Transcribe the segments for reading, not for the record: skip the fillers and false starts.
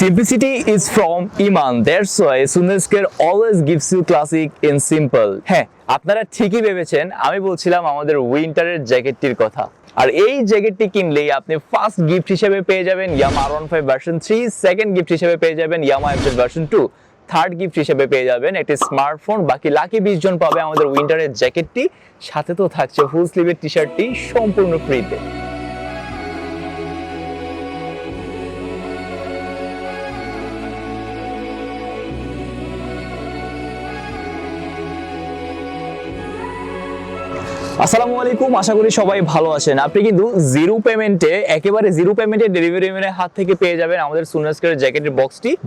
Simplicity is from Iman. That's why Suneskar always gives you classic in simple. হ্যাঁ, আপনারা ঠিকই ভেবেছেন আমি বলছিলাম আমাদের উইন্টারের জ্যাকেটটির কথা। আর এই জ্যাকেটটি কিনলেই আপনি ফার্স্ট গিফট হিসেবে পেয়ে যাবেন Yamaha R15 version 3, second gift হিসেবে পেয়ে যাবেন Yamaha FZ version 2, third gift হিসেবে পেয়ে যাবেন একটি স্মার্টফোন। বাকি লাকি 20 জন পাবে আমাদের উইন্টারের জ্যাকেটটি, সাথে তো থাকছে ফুল স্লিভের টি-শার্টটি সম্পূর্ণ ফ্রিতে। আসসালামু আলাইকুম, আশা করি সবাই ভালো আছেন। আপনি কিন্তু একেবারে জিরো পেমেন্টে ডেলিভারি ম্যানের হাত থেকে পেয়ে যাবেন আমাদের সুনেস্কারের জ্যাকেটের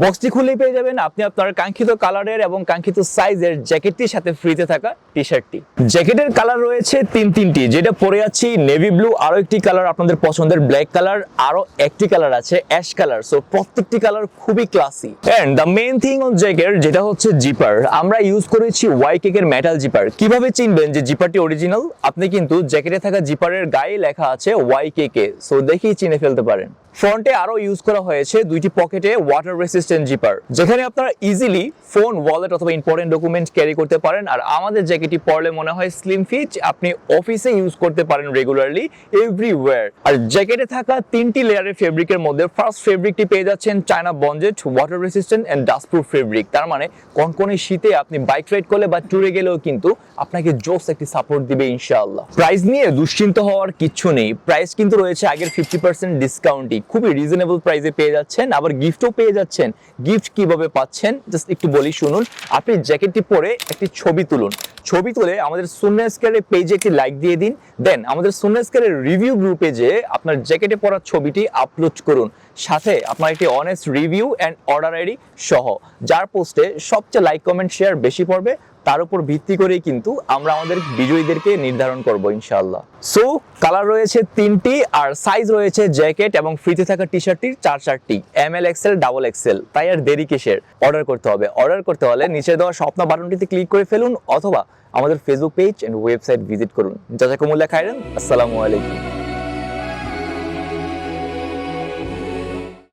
বক্সটি খুললেই পেয়ে যাবেন আপনি আপনার কাঙ্ক্ষিত কালারের এবং কাঙ্ক্ষিত সাইজের জ্যাকেটটির সাথে ফ্রিতে থাকা টি-শার্টটি। জ্যাকেটের কালার রয়েছে তিনটি, যেটা পরে আছি নেভি ব্লু, আরো একটি কালার আপনাদের পছন্দের ব্ল্যাক কালার, আরো একটি কালার আছে অ্যাশ কালার। সো প্রত্যেকটি কালার খুবই classy. And the main thing on jacket যেটা হচ্ছে জিপার, আমরা ইউজ করেছি ওয়াইকেক এর মেটাল জিপার। কিভাবে চিনবেন যে জিপারটি অরিজিনাল? আপনি কিন্তু জ্যাকেটে থাকা জিপারের গায়ে লেখা আছে ওয়াইকেকে, সো দেখেই চিনে ফেলতে পারেন। ফ্রন্টে আরো ইউজ করা হয়েছে দুইটি পকেটে ওয়াটার রেসিস্ট্যান্ট জিপার, যেখানে আপনারা ইজিলি ফোন, ওয়ালেট অথবা ইম্পর্টেন্ট ডকুমেন্ট ক্যারি করতে পারেন। আর আমাদের জ্যাকেটটি পরলে মনে হয় স্লিম ফিট, আপনি অফিসে ইউজ করতে পারেন রেগুলারলি এভরিওয়্যার। আর জ্যাকেটে থাকা তিনটি লেয়ারের ফেব্রিকের মধ্যে ফার্স্ট ফেব্রিকটি পেয়ে যাচ্ছেন China bonded water resistant and dust proof fabric. তার মানে কনকনে শীতে আপনি বাইক রাইড করলে বা ট্যুরে গেলেও কিন্তু আপনাকে জোস একটি সাপোর্ট দিবে ইনশাআল্লাহ। প্রাইস নিয়ে দুশ্চিন্তা হওয়ার কিচ্ছু নেই, প্রাইস কিন্তু রয়েছে আগের 50% ডিসকাউন্টই, খুবই রিজনেবল প্রাইসে পেয়ে যাচ্ছেন, আবার গিফটও পেয়ে যাচ্ছেন। গিফট কিভাবে পাচ্ছেন জাস্ট একটু বলি শুনুন। আপনি জ্যাকেটটি পরে একটি ছবি তুলুন, ছবি তুলে আমাদের সুনেস্কারের পেজে একটি লাইক দিয়ে দিন, দেন আমাদের সুনেস্কারের রিভিউ গ্রুপে যে আপনার জ্যাকেটে পরা ছবিটি আপলোড করুন, সাথে আপনার একটি honest review and order ID সহ, যার পোস্টে সবচেয়ে লাইক কমেন্ট শেয়ার বেশি পড়বে তার উপর ভিত্তি করেই কিন্তু আমরা আমাদের বিজয়ীদেরকে নির্ধারণ করব ইনশাআল্লাহ। সো কালার রয়েছে তিনটি আর সাইজ রয়েছে জ্যাকেট এবং ফ্রিতে থাকা টি-শার্টটির চারটি, ML XL ডাবল XL। তাই আর দেরি কিসের, অর্ডার করতে হবে। অর্ডার করতে হলে নিচে দেওয়া স্বপ্ন বাটনটিতে ক্লিক করে ফেলুন অথবা আমাদের Facebook page and website visit করুন। জাযাকুমুল্লাহ খাইরান, আসসালামু আলাইকুম।